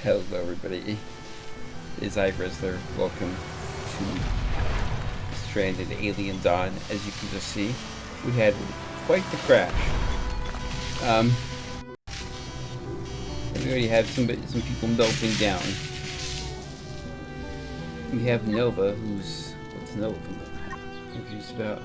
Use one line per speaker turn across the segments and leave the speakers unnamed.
Hello everybody, it's iRizzler. Welcome to Stranded Alien Dawn. As you can just see, we had quite the crash. We already have some people melting down. We have Nova, what's Nova confused about?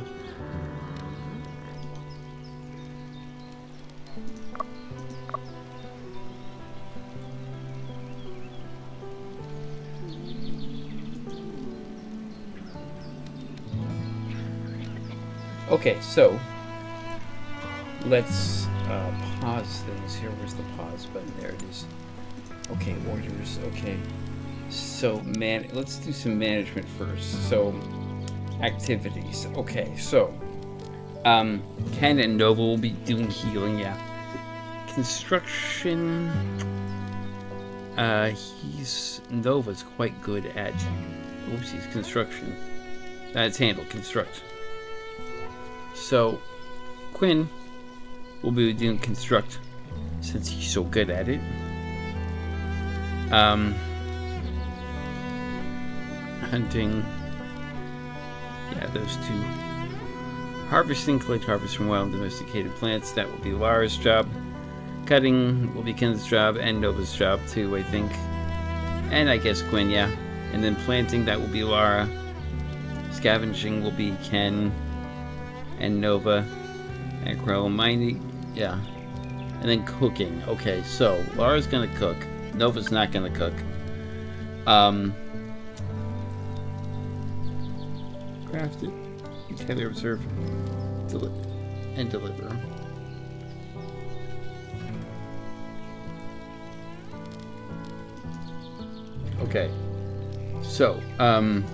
Okay, so let's pause things here. Where's the pause button? There it is. Okay, orders. Okay, so let's do some management first. So activities. Okay, so Ken and Nova will be doing healing. Yeah. Construction. Nova's quite good at. Oopsies, construction. That's handled. Construct. So, Quinn will be doing construct since he's so good at it. Hunting. Yeah, those two. Harvesting, collect harvest from wild domesticated plants. That will be Lara's job. Cutting will be Ken's job and Nova's job too, I think. And I guess Quinn, yeah. And then planting, that will be Lara. Scavenging will be Ken and Nova, and Crow mining, yeah, and then cooking. Okay, so Lara's gonna cook. Nova's not gonna cook. Craft it, gather, observe, and deliver. Okay, so got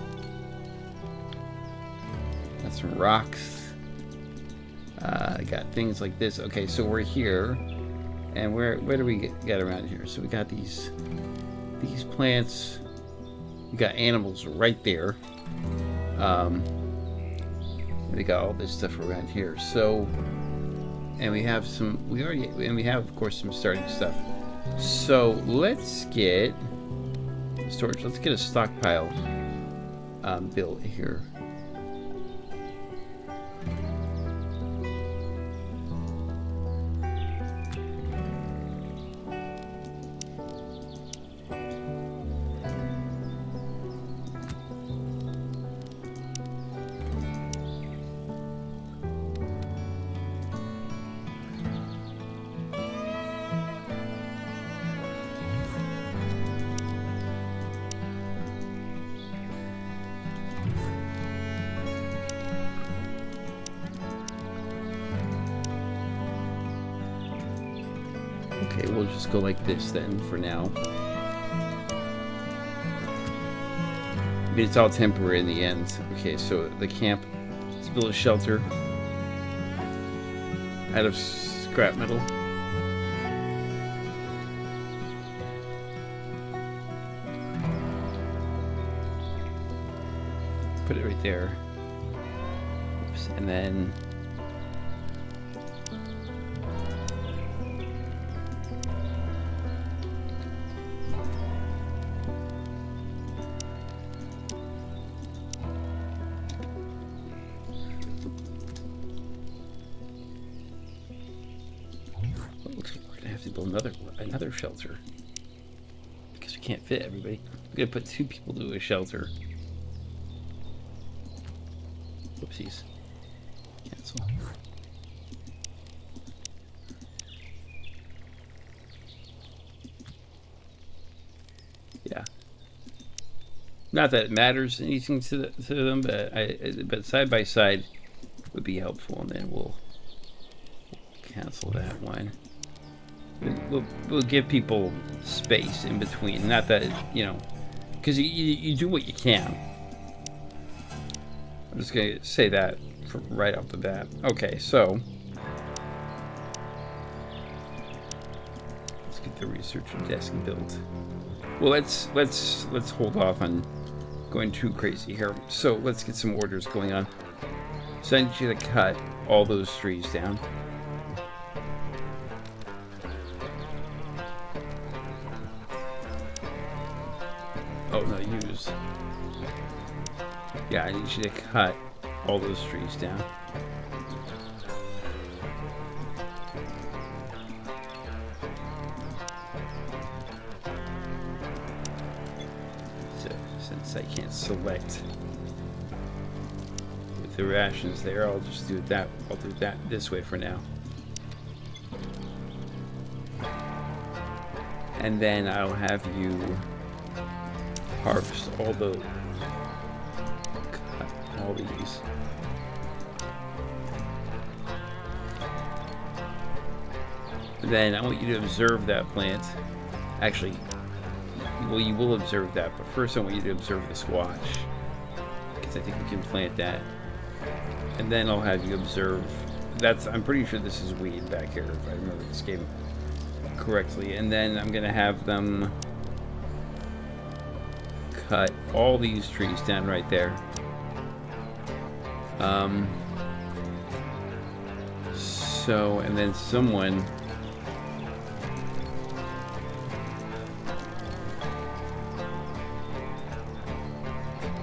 some rocks. I got things like this. Okay, so we're here, and where do we get around here? So we got these plants. We got animals right there. We got all this stuff around here. So, and we have we have of course some starting stuff. So let's get storage. Let's get a stockpile built here. Okay, we'll just go like this then for now. I mean, it's all temporary in the end. Okay, so the camp. Let's build a shelter out of scrap metal. Put it right there. Oops, and then another shelter because we can't fit everybody. We're gonna put 2 people to a shelter. Whoopsies. Cancel. Yeah. Not that it matters anything to them, but side by side would be helpful, and then we'll cancel that one. We'll give people space in between. Not that, because you do what you can. I'm just going to say that right off the bat. Okay, so let's get the researcher desk built. Well, let's hold off on going too crazy here. So let's get some orders going on. So I need you to cut all those trees down. Yeah, I need you to cut all those trees down. So, since I can't select with the rations there, I'll just do that. I'll do that this way for now. And then I'll have you harvest all those. Cut all these. Then I want you to observe that plant. Actually, well, you will observe that, but first I want you to observe the squash, because I think we can plant that. And then I'll have you observe. I'm pretty sure this is weed back here, if I remember this game correctly. And then I'm gonna have them cut all these trees down right there. So, and then someone.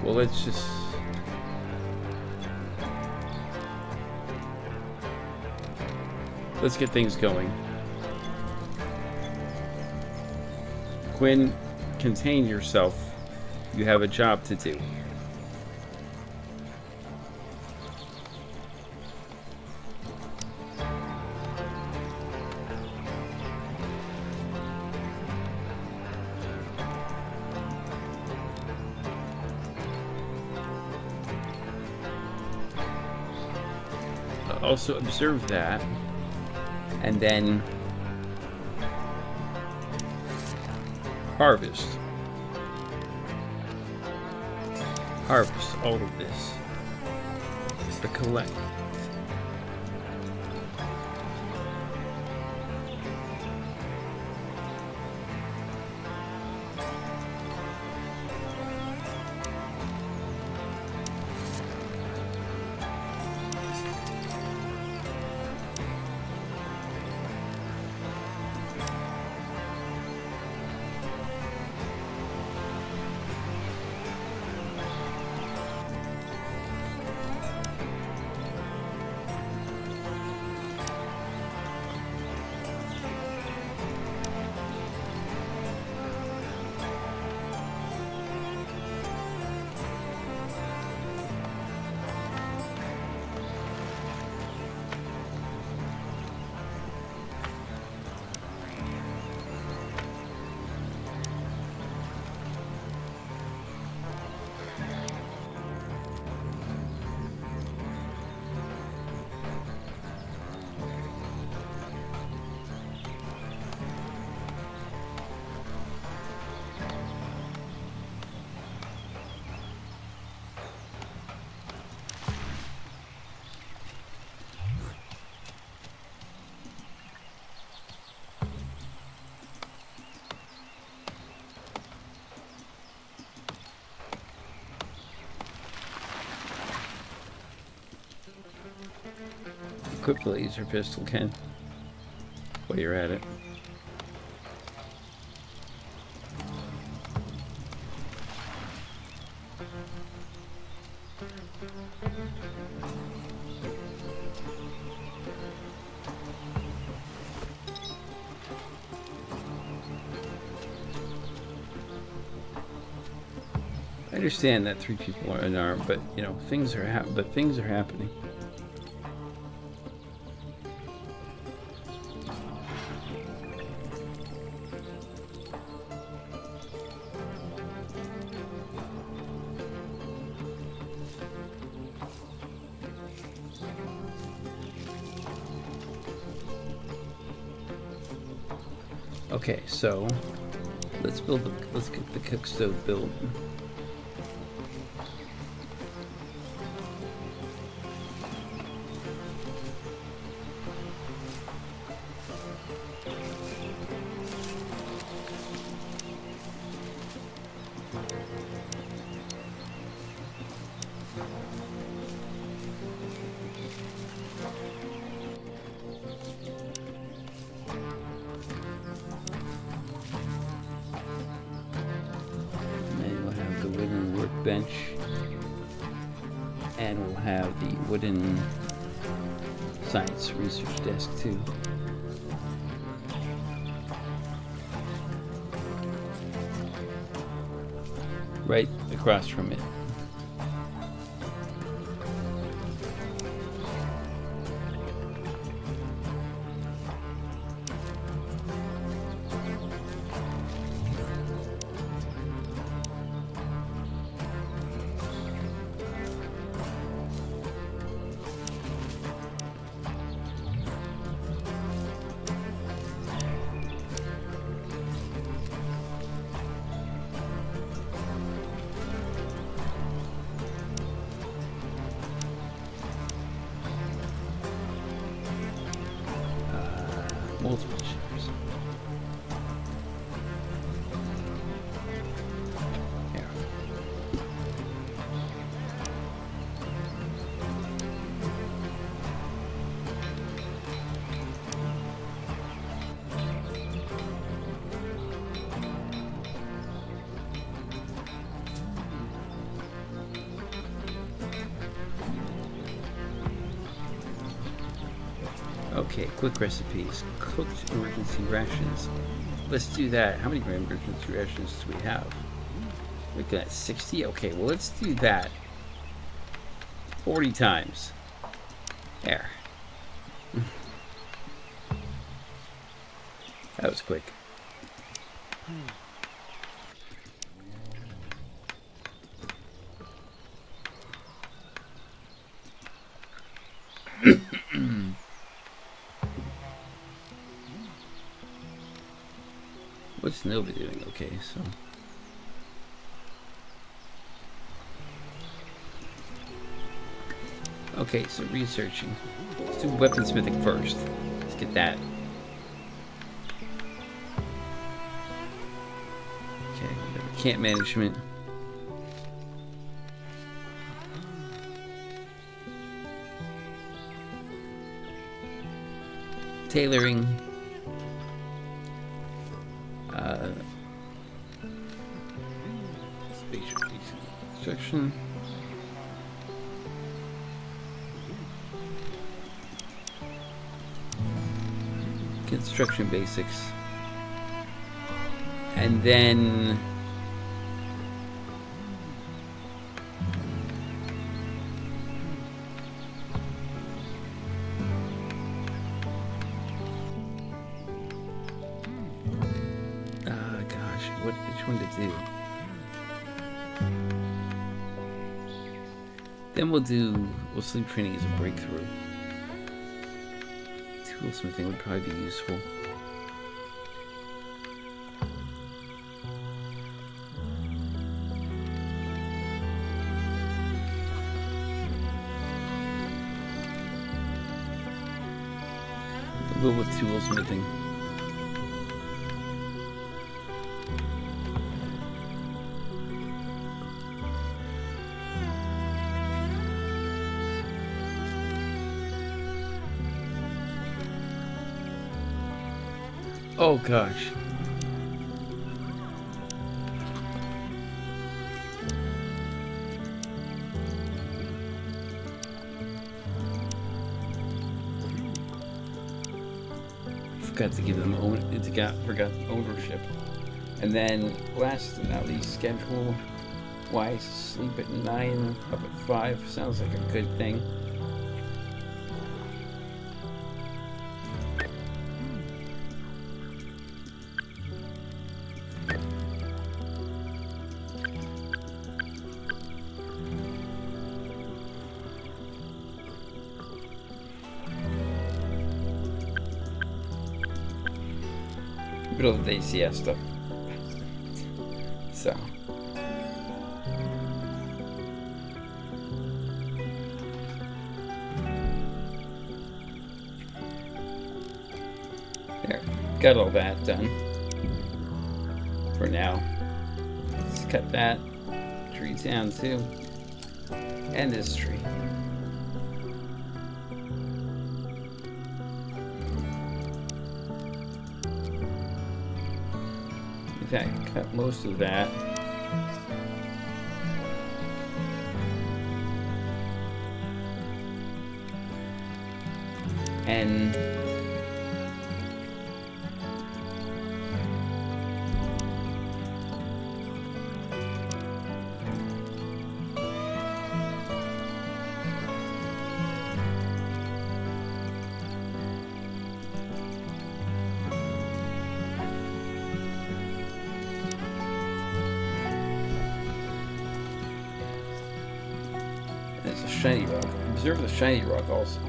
Well, let's get things going. Quinn, contain yourself. You have a job to do. Also observe that, and then harvest all of this to collect. Equip the laser pistol, Ken, while you're at it. I understand that 3 people are unarmed, but you know things are happening. Okay, so let's get the cook stove built. Bench. then we'll have the wooden science research desk too. Right across from it. Multiple chairs. Here. Okay, quick recipes. Cooked emergency rations. Let's do that. How many emergency rations do we have? Looking at 60? Okay, well, let's do that 40 times. There. That was quick. What's Nova doing? Okay, so okay, so researching. Let's do weaponsmithing first. Let's get that. Okay, we have camp management. Tailoring. Spatial construction. Construction basics. And then which one to do? Then we'll sleep training as a breakthrough. Toolsmithing would probably be useful. We'll go with toolsmithing. Oh gosh. Forgot to give them forgot ownership. And then last but not least, schedule wise, sleep at 9, up at 5. Sounds like a good thing. Middle of the day siesta. So. There. Got all that done. For now. Let's cut that tree down too. And this tree. In fact, cut most of that. And there's a shiny rock. Observe the shiny rock also.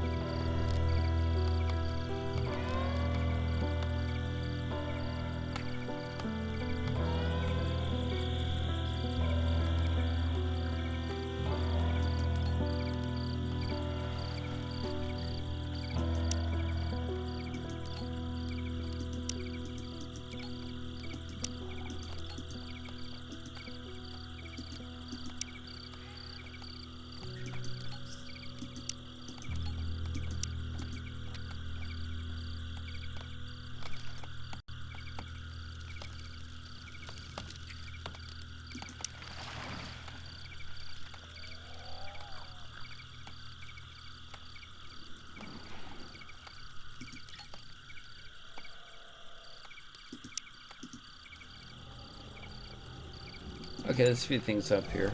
Okay, let's speed things up here.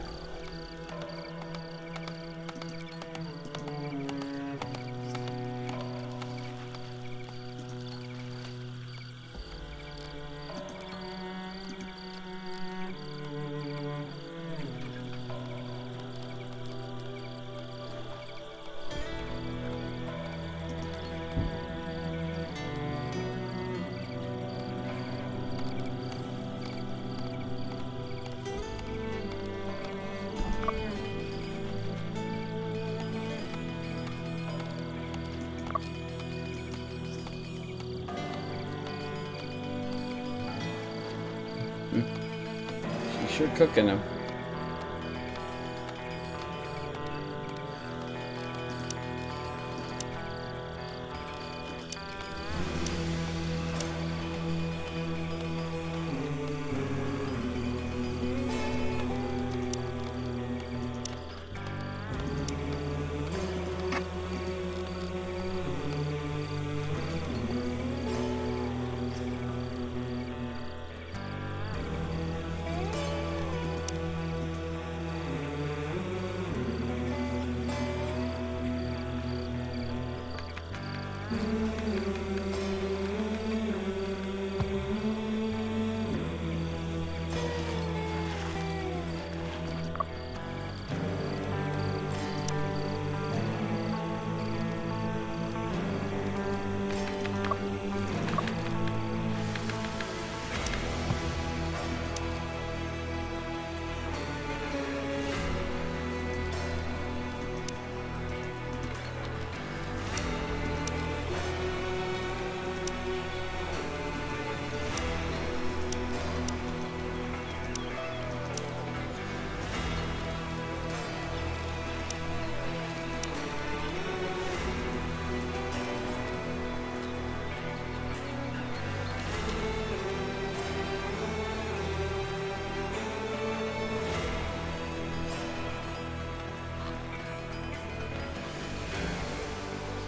She's sure cooking them.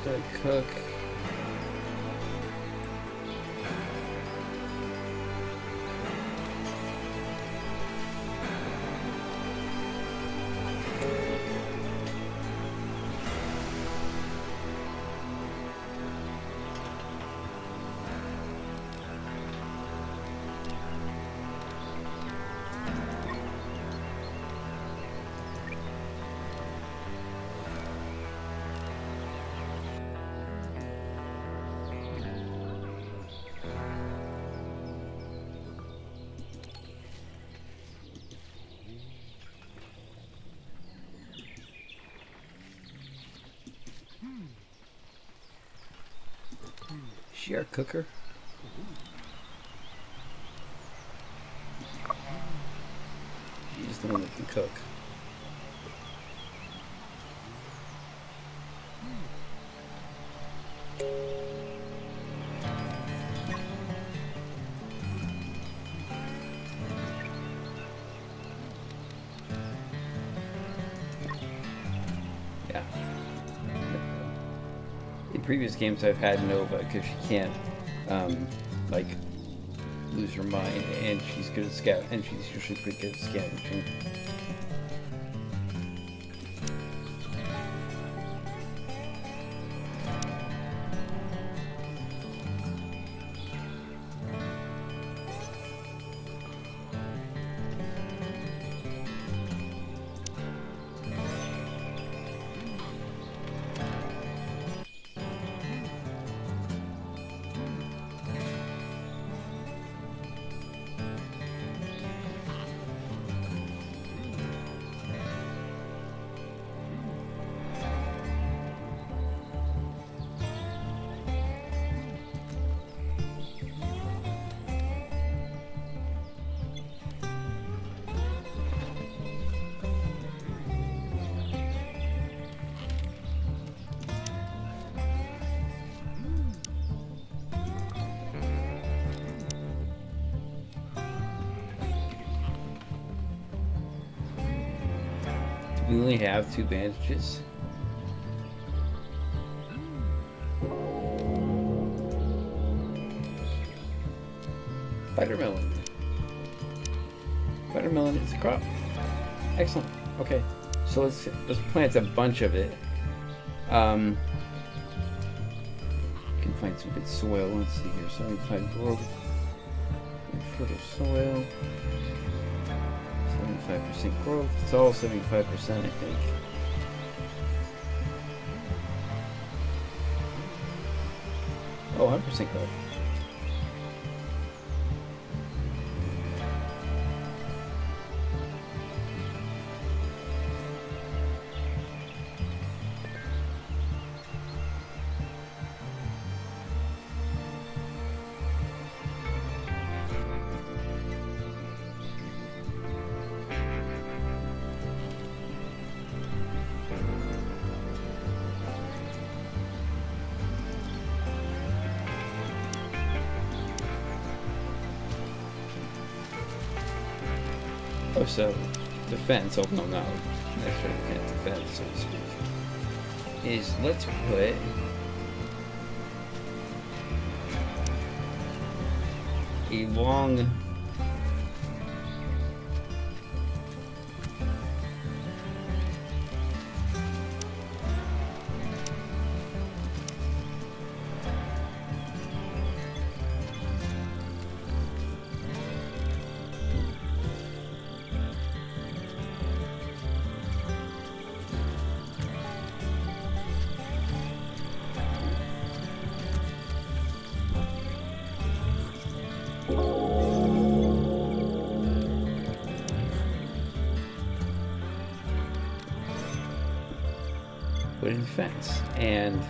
Gotta cook. Is she our cooker? She's the one that can cook. previous games I've had Nova because she can't, like, lose her mind, and she's good at scout, and she's usually pretty good at scavenging. We only have 2 bandages. Spidermelon. Spidermelon is a crop. Excellent. Okay, so let's plant a bunch of it. You can find some good soil. Let's see here. 75 growth. Fertile soil. 75% growth. It's all 75%, I think. Oh, 100% growth. Oh, so defense, oh no, not necessarily defense, so to speak, is let's put a long wooden fence, and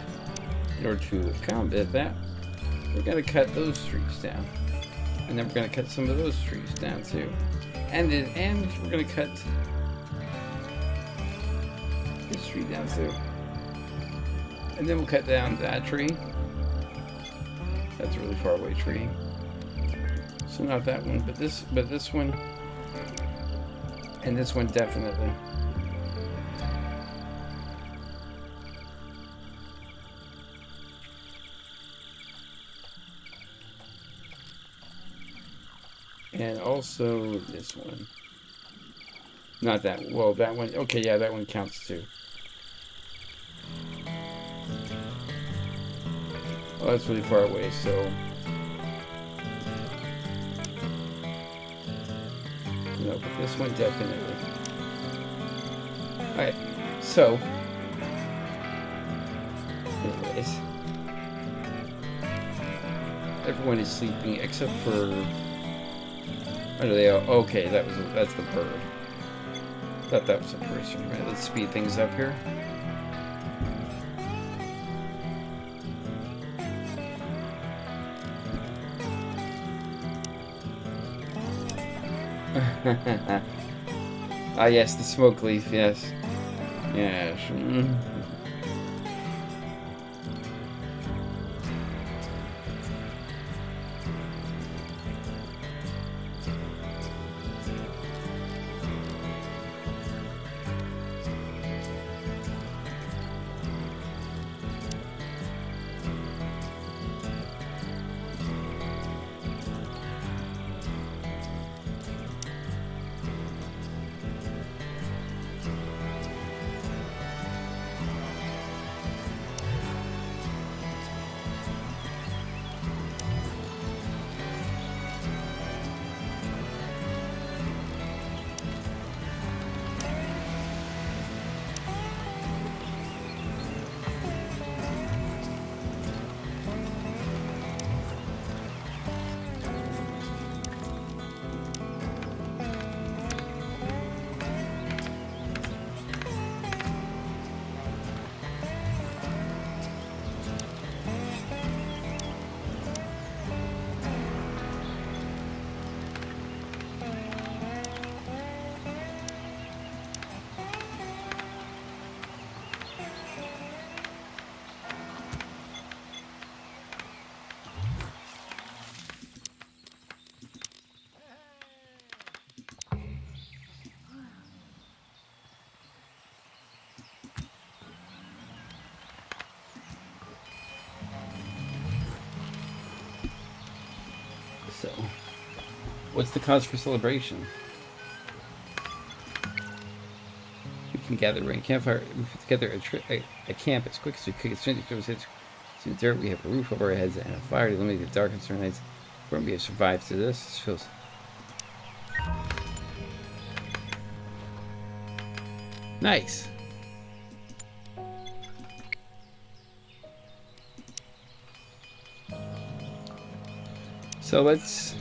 in order to combat that, we're going to cut those trees down, and then we're going to cut some of those trees down too, and we're going to cut this tree down too, and then we'll cut down that tree. That's a really far away tree, so not that one, but this one, and this one definitely. And also this one. Not that. Well, that one. Okay, yeah, that one counts too. Well, that's really far away, so. No, but this one definitely. Alright, so. Anyways. Everyone is sleeping except for. What are they? Okay, that's the bird. Thought that was a person. Right, let's speed things up here. Ah, yes, the smoke leaf. Yes, yes. What's the cause for celebration? We can gather around a campfire. We put together a camp as quick as we could. To the dirt, we have a roof over our heads and a fire to eliminate the dark and stormy nights. We're going to be survived to this. This feels... nice. So let's...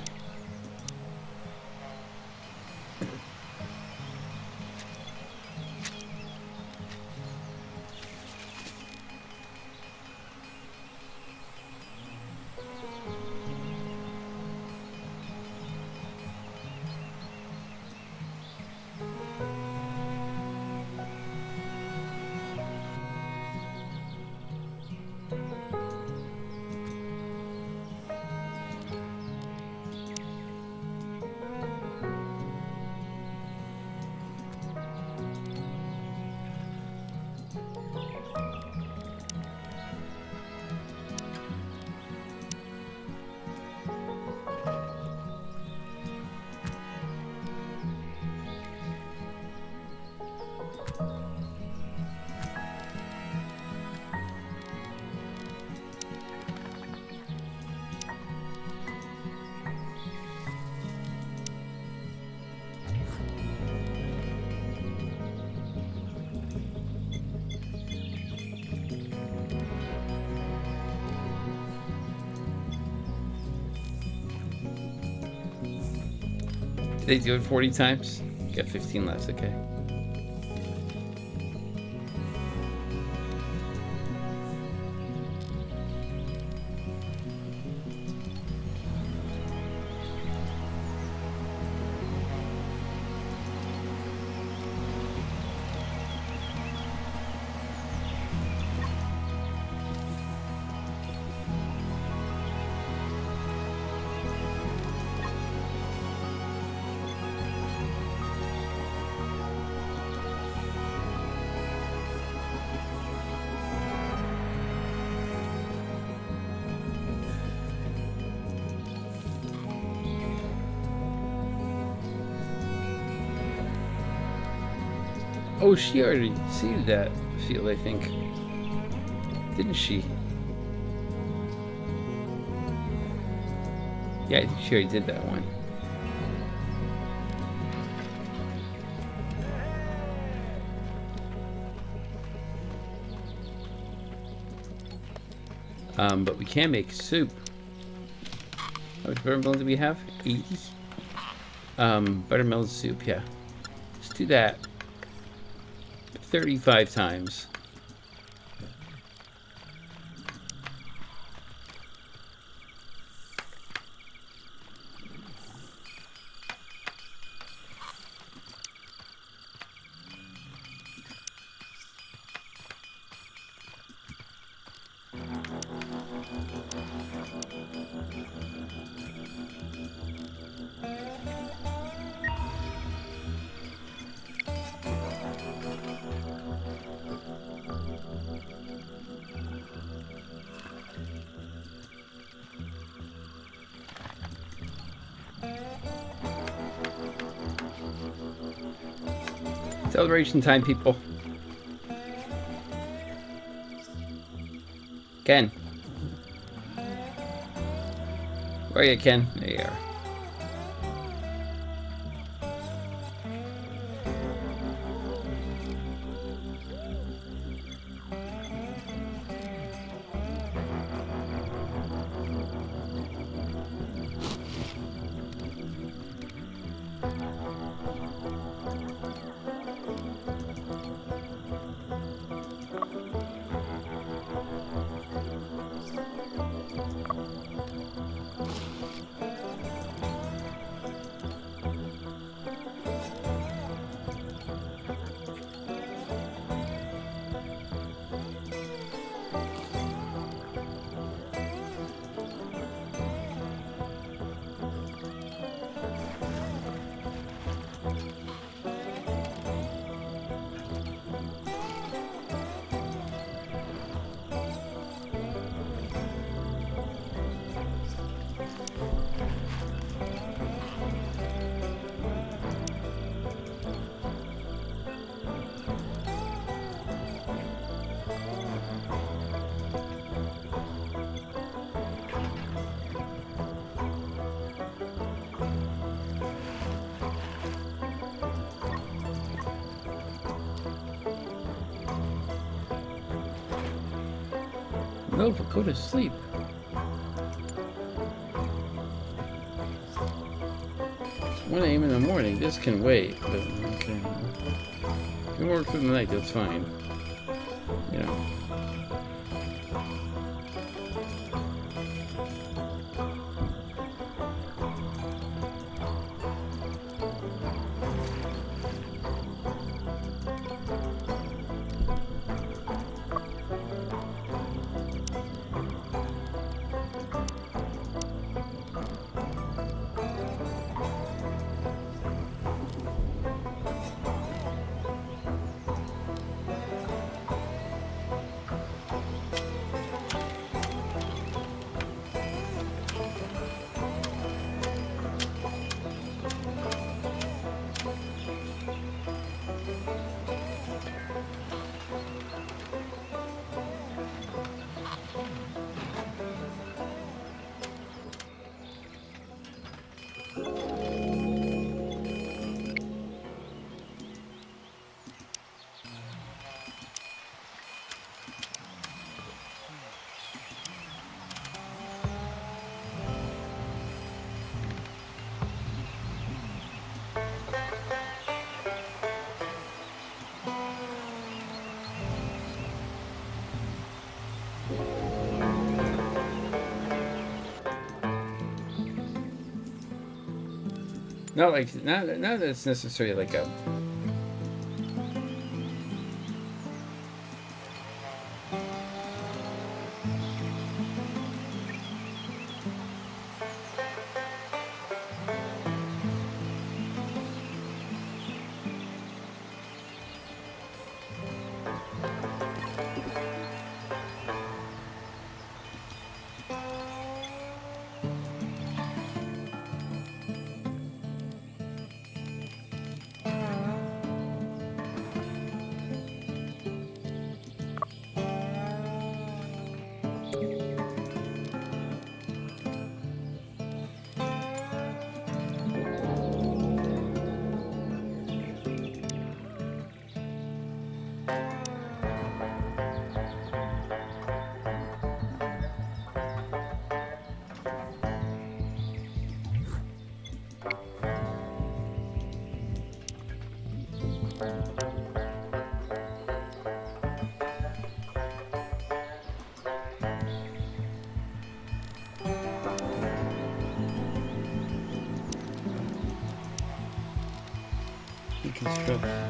Did they do it 40 times? You got 15 left, okay. Oh, she already seeded that field, I think. Didn't she? Yeah, I think she already did that one. But we can make soup. How much buttermelon do we have? 80. Buttermelon soup, yeah. Let's do that 35 times. Celebration time, people. Ken. Where are you, Ken? There you are. Nova, go to sleep. It's 1 a.m. in the morning. This can wait, but okay. If you work through the night, that's fine. You know. Not like not that it's necessarily like a deconstruct.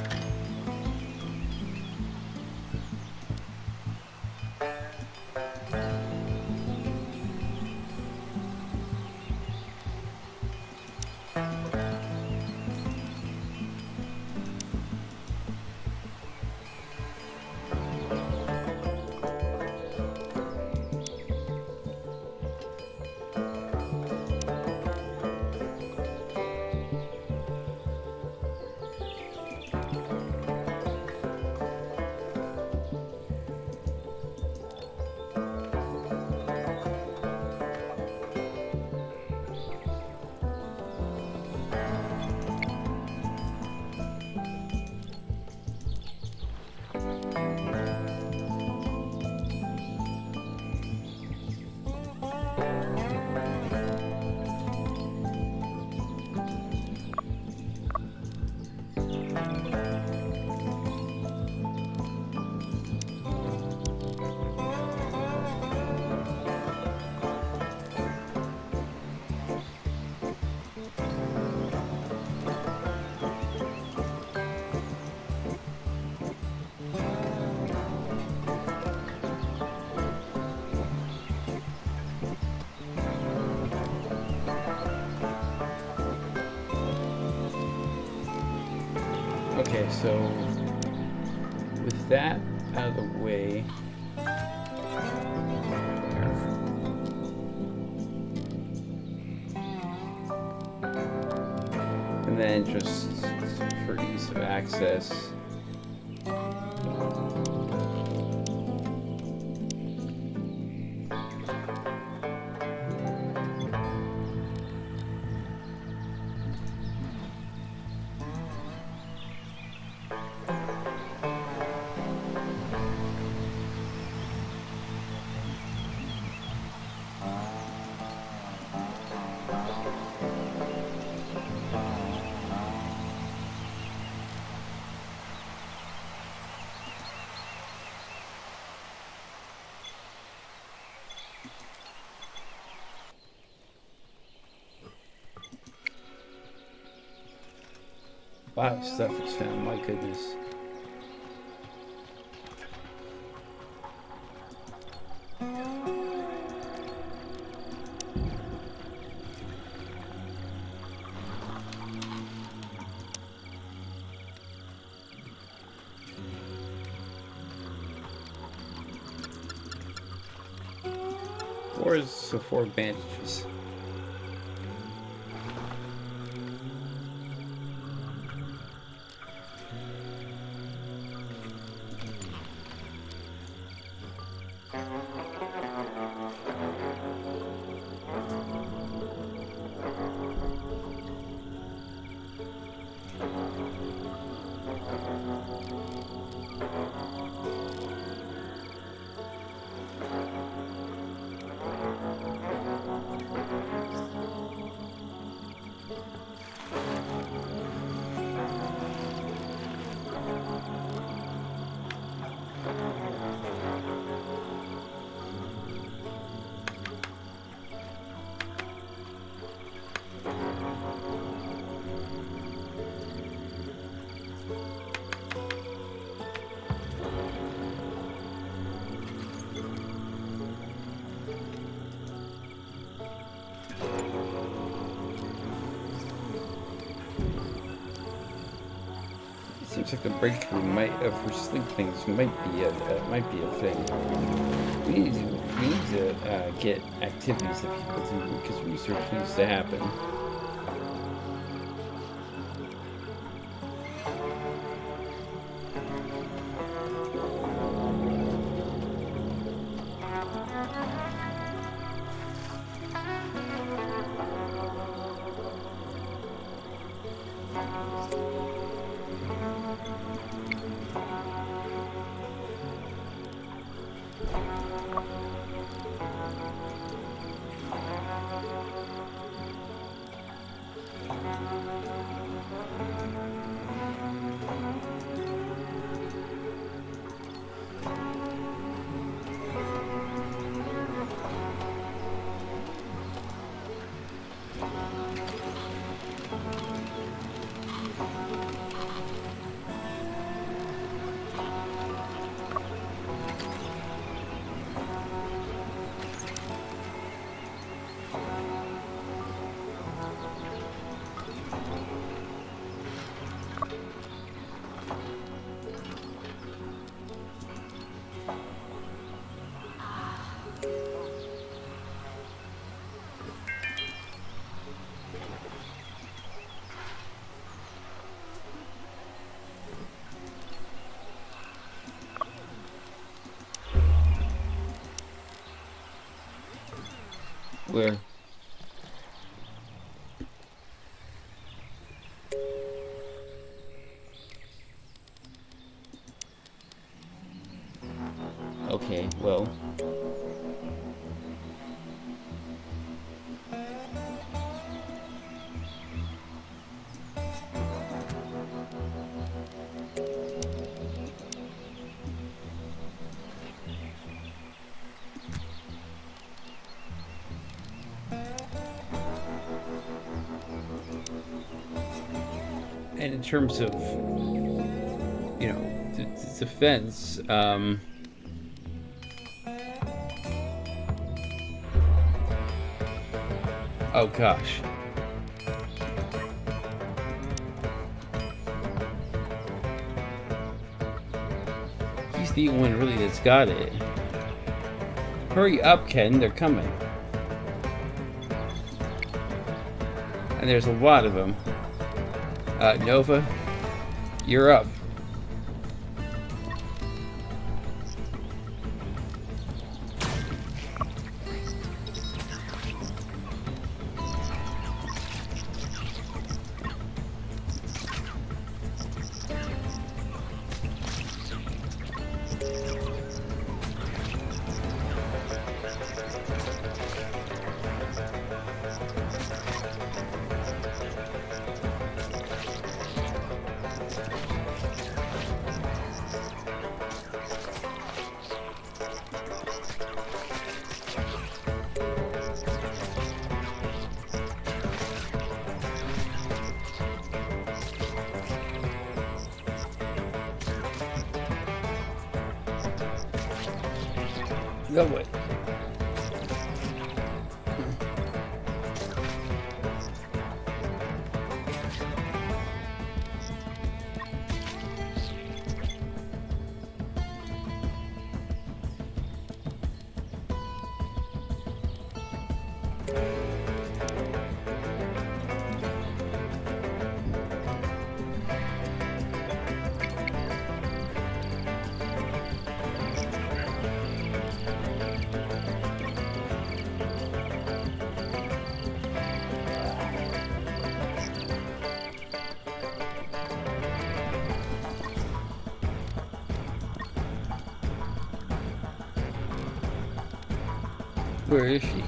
Okay, so with that out of the way, and then just for ease of access, A lot of stuff was found, my goodness. Four bandages. Seems like the breakthrough for sleep things might be a thing. We need to get activities that people do because research needs to happen. Where? Okay, well. And in terms of, you know, defense, oh gosh. He's the one really that's got it. Hurry up, Ken, they're coming. And there's a lot of them. Nova, you're up. Go away. Where is she?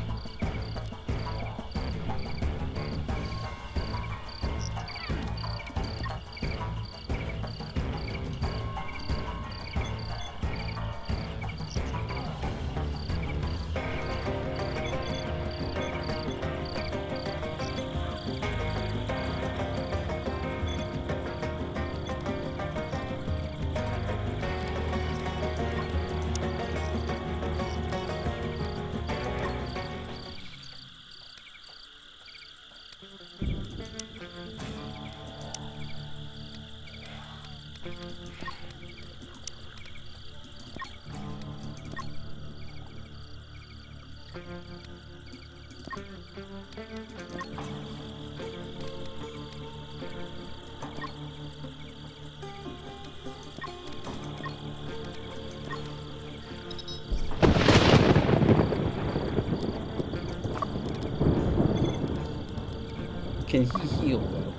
Can he heal though?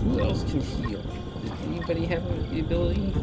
Who else can heal? Does anybody have the ability?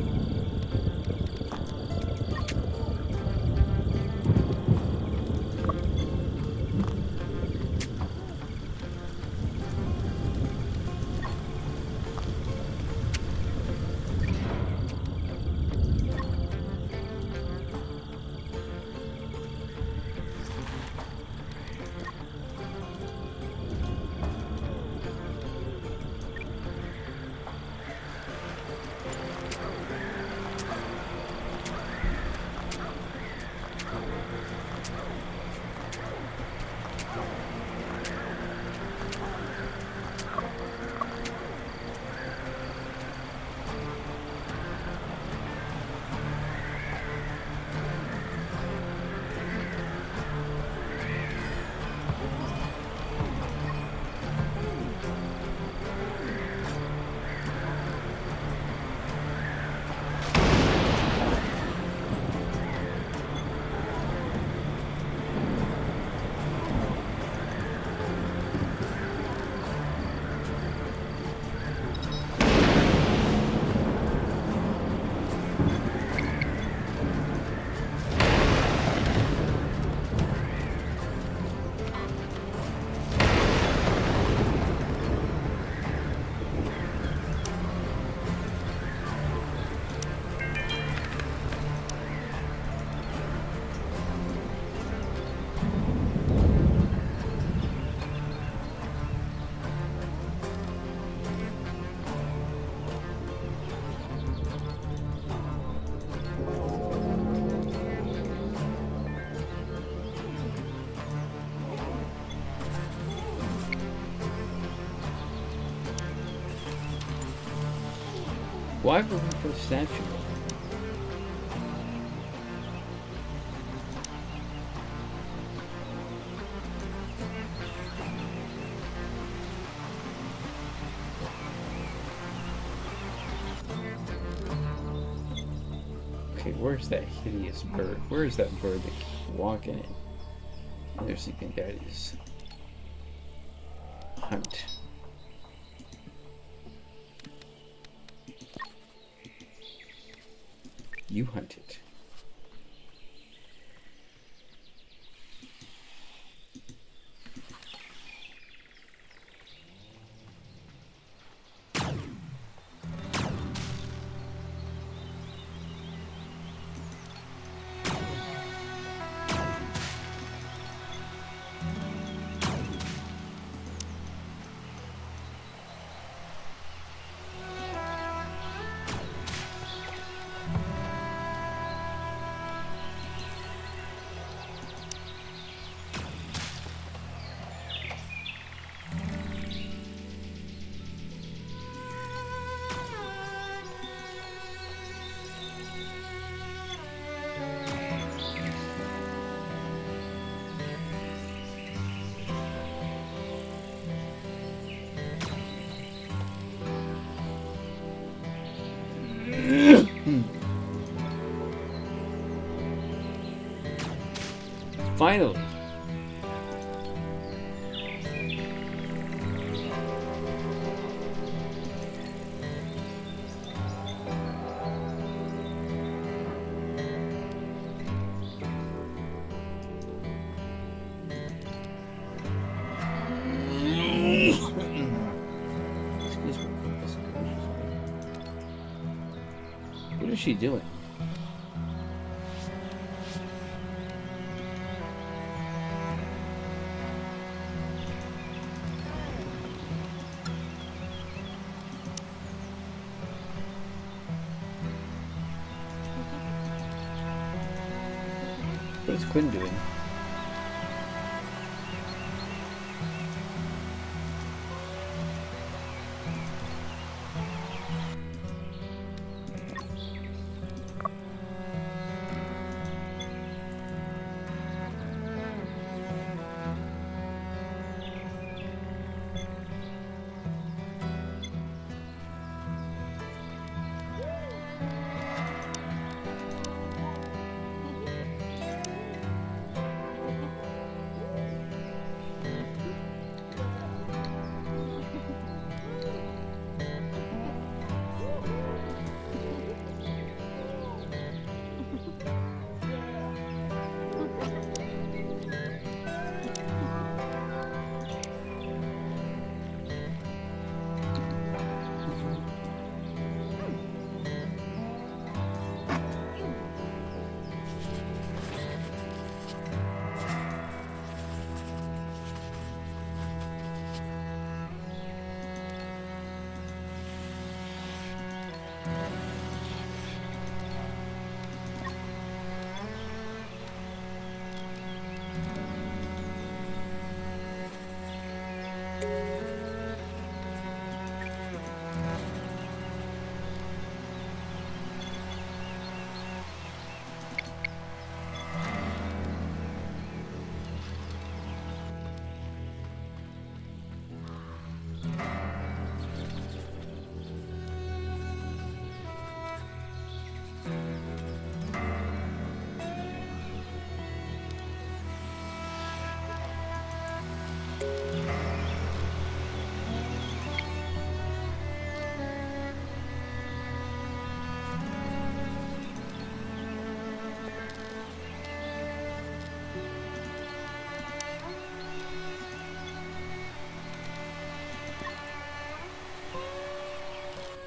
Why would we put a statue up? Okay, where's that hideous bird? Where is that bird that keeps walking in? There's Sleeping Daddy's hunt. You hunt it. Finally. What is she doing? What is Quinn doing?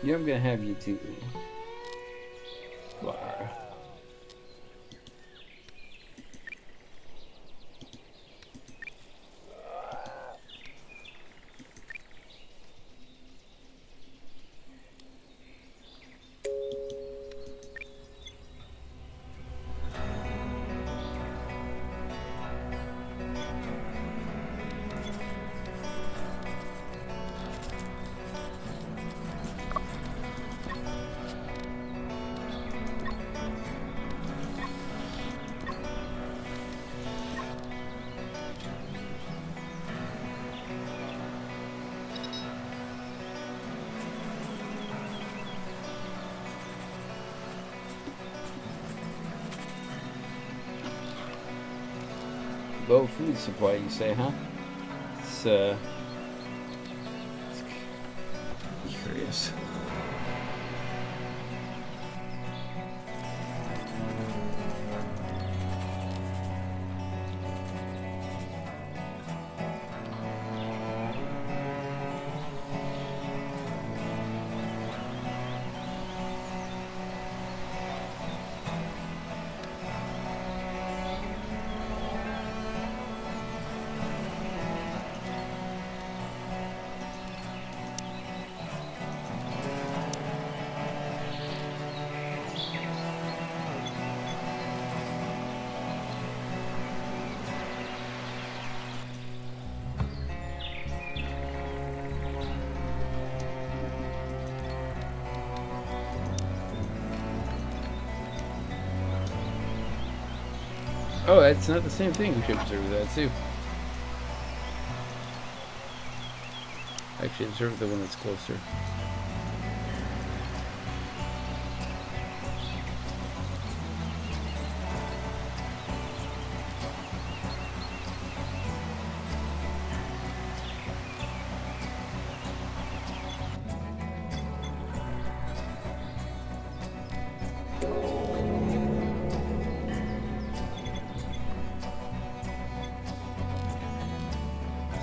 Yeah, I'm gonna have you too, Lara. Low food supply, you say, huh? It's curious. Oh, that's not the same thing. We should observe that too. Actually, observe the one that's closer.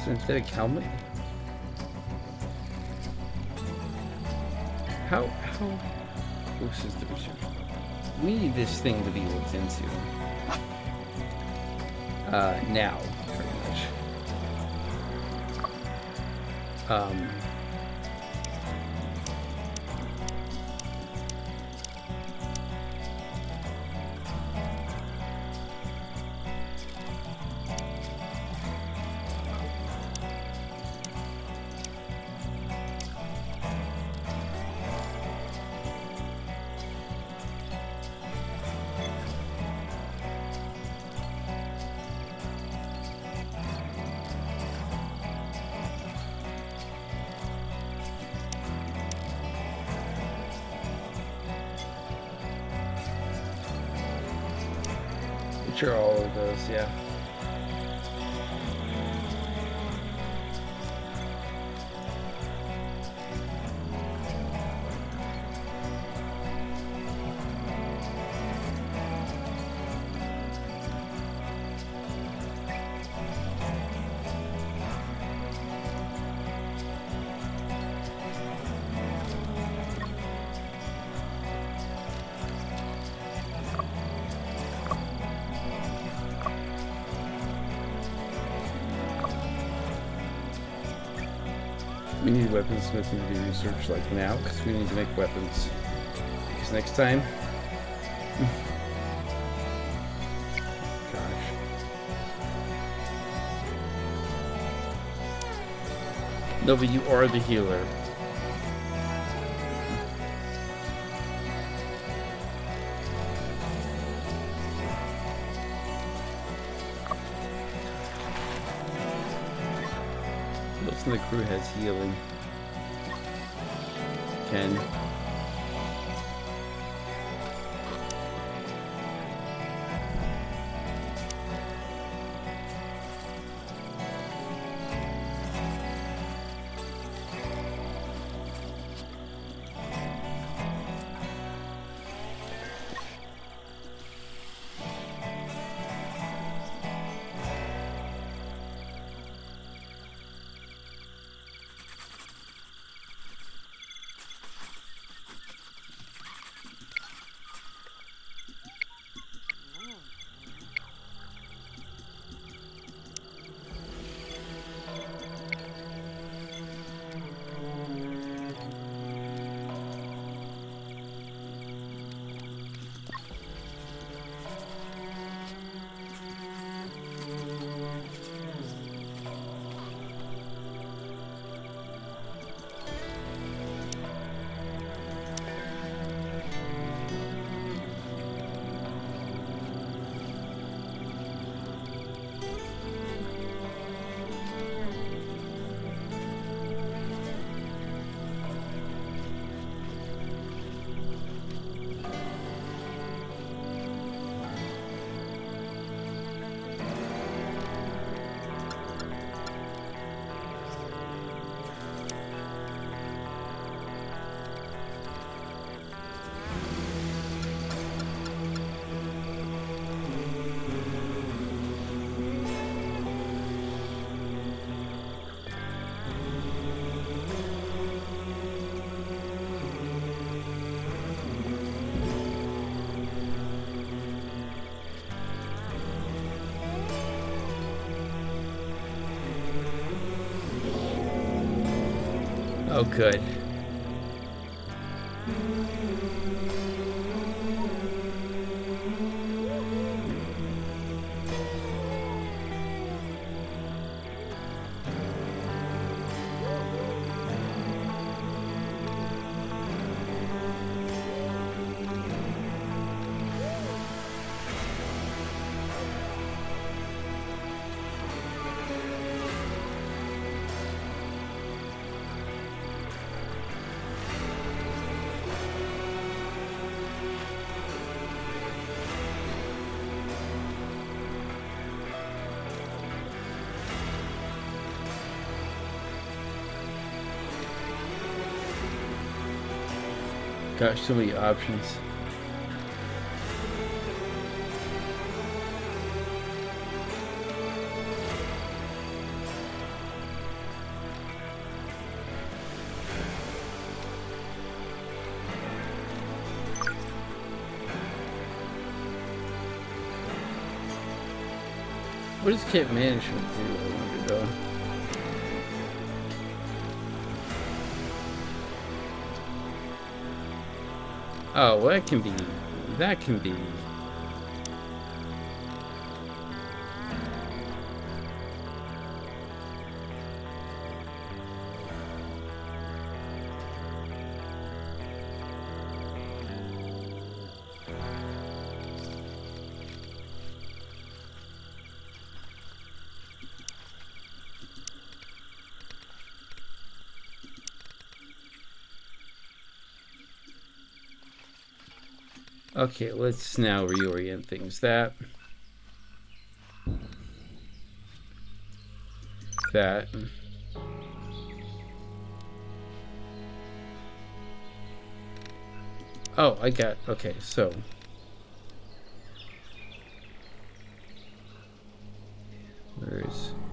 Synthetic helmet? How close is the research? We need this thing to be looked into. Now, pretty much. Which are all of those, yeah. We need weaponsmithing to be researched like now, because we need to make weapons. Because next time... Gosh. Nova, you are the healer. Most of the crew has healing. Ken. Oh, good. Gosh, so many options. What does kit management do, I wonder though? Oh, well, that can be... Okay, let's now reorient things. That. Oh, I got... Okay, so...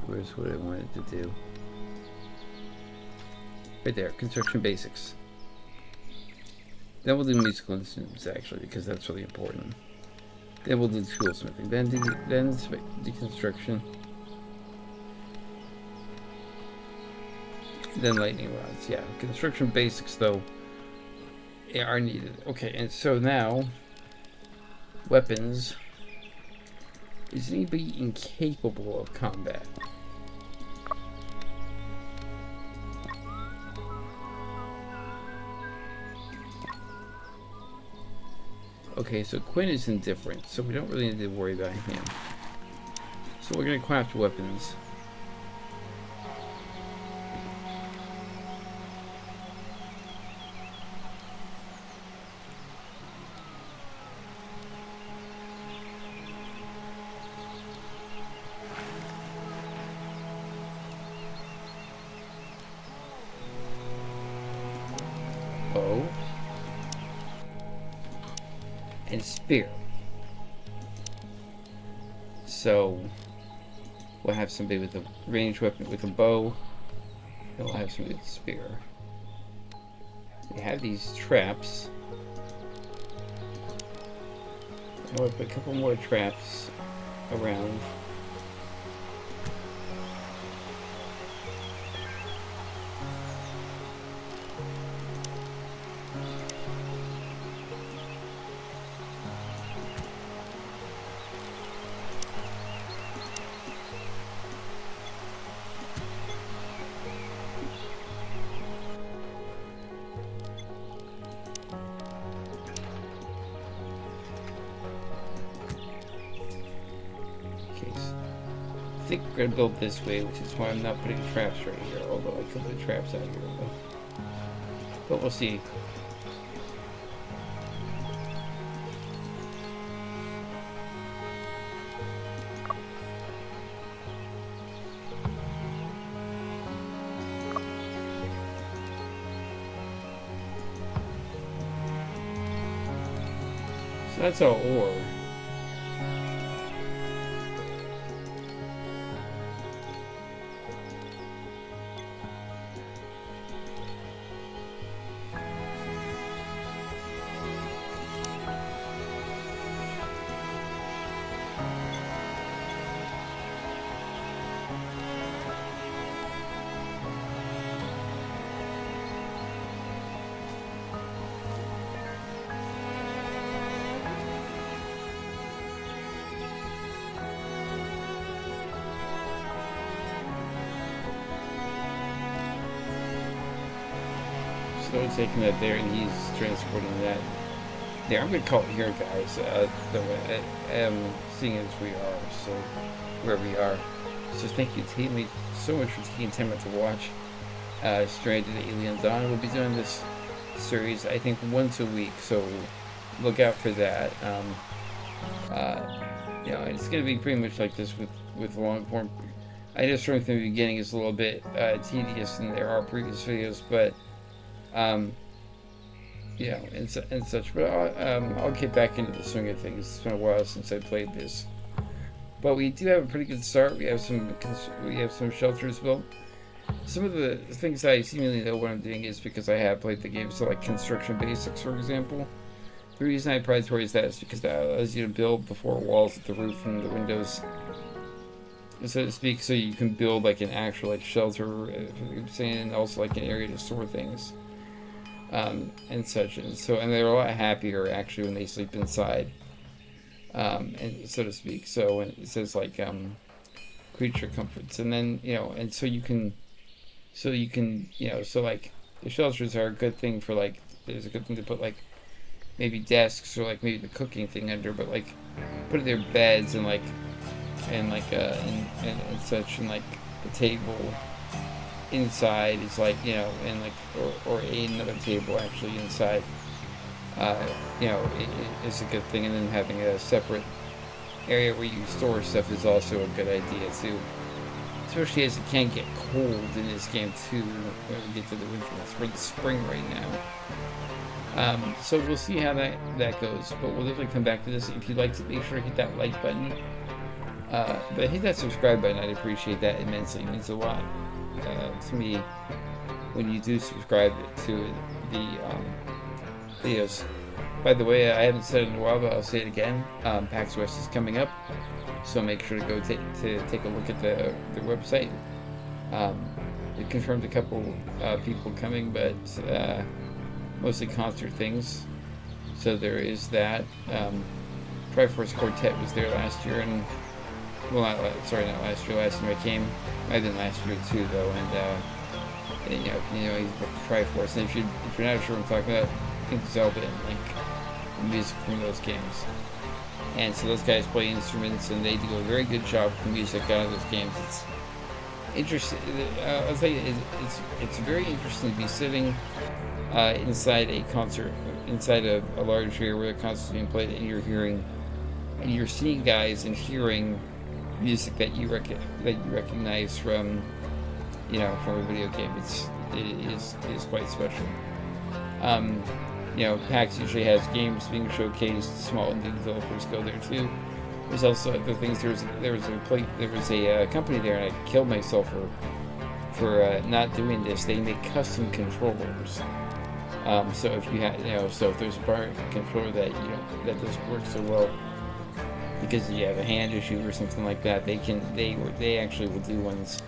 Where's what I wanted to do? Right there, construction basics. Then we'll do musical instruments, actually, because that's really important. Then we'll do toolsmithing. Then deconstruction. Then lightning rods. Yeah, construction basics, though, are needed. Okay, and so now, weapons. Is anybody incapable of combat? Okay, so Quinn is indifferent, so we don't really need to worry about him. So we're gonna craft weapons. Bow. And spear. So we'll have somebody with a ranged weapon with a bow, and we'll have somebody with a spear. We have these traps. And we'll put a couple more traps around. I think we're going to build this way, which is why I'm not putting traps right here, although I could put traps out here, but we'll see. So that's our ore. So taking that there, and he's transporting that there. I'm going to call it here, guys. Seeing as we are, so where we are. So thank you, Taylor, so much for taking time out to watch Stranded: Alien Dawn. We'll be doing this series, I think, once a week, so look out for that. You know, it's going to be pretty much like this with long form. I just from the beginning it's a little bit tedious, and there are previous videos, but you know, and such. But I'll get back into the swing of things. It's been a while since I played this, but we do have a pretty good start. We have some shelters built. Some of the things I seemingly know what I'm doing is because I have played the game. So like construction basics, for example. The reason I prioritize that is because that allows you to build the 4 walls, the roof, and the windows so to speak, so you can build like an actual like shelter, and also like an area to store things, and such. And so, and they're a lot happier actually when they sleep inside, and so to speak. So when it says like creature comforts, and then and so you can so like the shelters are a good thing for like there's a good thing to put like maybe desks or like maybe the cooking thing under, but like put their beds and like and such, and like the table inside is like and like or another table actually inside is a good thing, and then having a separate area where you store stuff is also a good idea too, especially as it can get cold in this game too when we get to the winter. We're in the spring right now. So we'll see how that goes, but we'll definitely come back to this. If you'd like to, make sure to hit that like button, but hit that subscribe button. I'd appreciate that immensely. It means a lot to me when you do subscribe to the videos. By the way, I haven't said it in a while, but I'll say it again. PAX West is coming up, so make sure to go take a look at the website. It confirmed a couple people coming, but mostly concert things. So there is that. Triforce Quartet was there last year, and well, not last year. Last time I came, might have been last year too, though. And he's with Triforce. And if you're not sure what I'm talking about, think Zelda and Link, the music from those games. And so those guys play instruments, and they do a very good job with the music out of those games. It's interesting. I'll tell you, it's very interesting to be sitting inside a concert, inside a large area where the concert's being played, and you're seeing guys and hearing music that you recognize from from a video game. It is quite special. PAX usually has games being showcased. Small indie developers go there too. There's also other things. There was a company there, and I killed myself for not doing this. They make custom controllers. So if you have, so if there's a bar controller that that doesn't work so well because you have a hand issue or something like that, they actually will do ones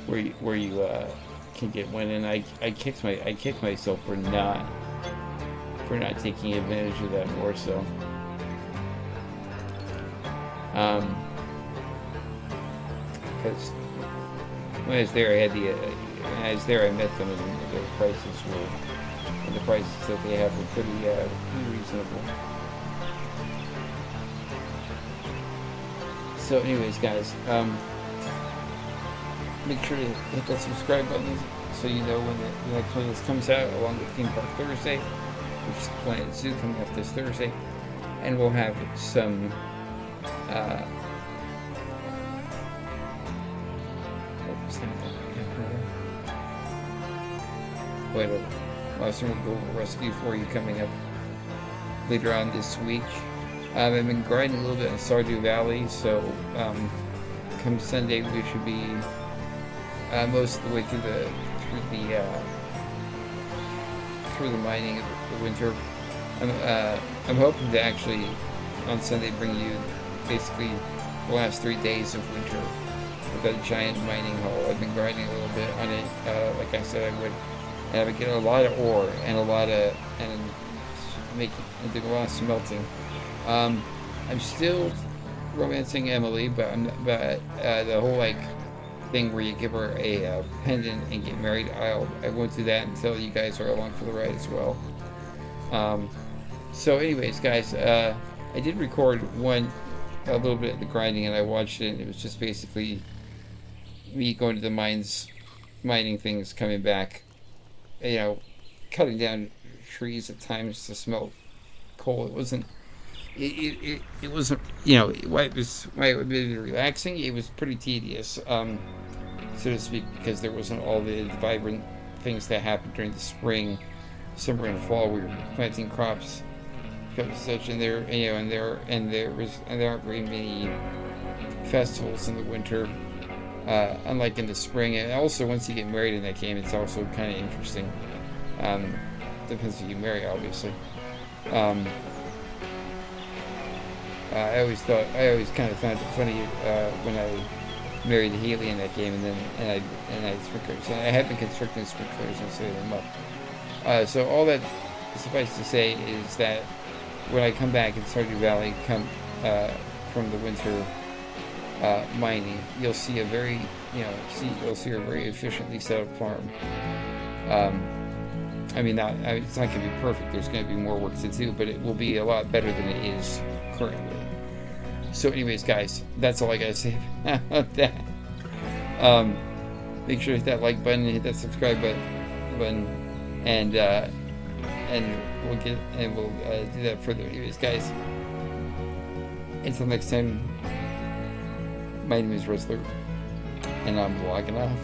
where you can get one. And I kicked myself for not taking advantage of that more so. Because when I was there, I met them, and the prices that they have were pretty reasonable. So, anyways, guys, make sure to hit that subscribe button so you know when the next one of this comes out, along with Theme Park Thursday, which is Planet Zoo coming up this Thursday, and we'll have some. Some Global Rescue for you coming up later on this week. I've been grinding a little bit in Stardew Valley, so come Sunday we should be most of the way through the mining of the winter. I'm hoping to actually on Sunday bring you basically the last 3 days of winter with a giant mining haul. I've been grinding a little bit on it, like I said I would. And I would get a lot of ore and doing a lot of smelting. I'm still romancing Emily, but the whole thing where you give her a pendant and get married, I won't do that until you guys are along for the ride as well. So anyways, guys, I did record a little bit of the grinding, and I watched it, and it was just basically me going to the mines, mining things, coming back, cutting down trees at times to smelt coal. It wasn't, why it would be relaxing. It was pretty tedious, so to speak, because there wasn't all the vibrant things that happened during the spring, summer, and fall. We were planting crops, such, and there aren't very many festivals in the winter. Unlike in the spring. And also, once you get married in that game, it's also kind of interesting. Depends who you marry, obviously.
I always kind of found it funny when I married Haley in that game, and I had sprinklers. And I have been constructing sprinklers and setting them up. So all that suffice to say is that when I come back in Stardew Valley, from the winter mining, you'll see a very you'll see a very efficiently set up farm. Um, it's not going to be perfect. There's going to be more work to do, but it will be a lot better than it is currently. So, anyways, guys, that's all I gotta say about that. Make sure to hit that like button, hit that subscribe button, and we'll do that further. Anyways, guys, until next time, my name is Wrestler, and I'm logging off.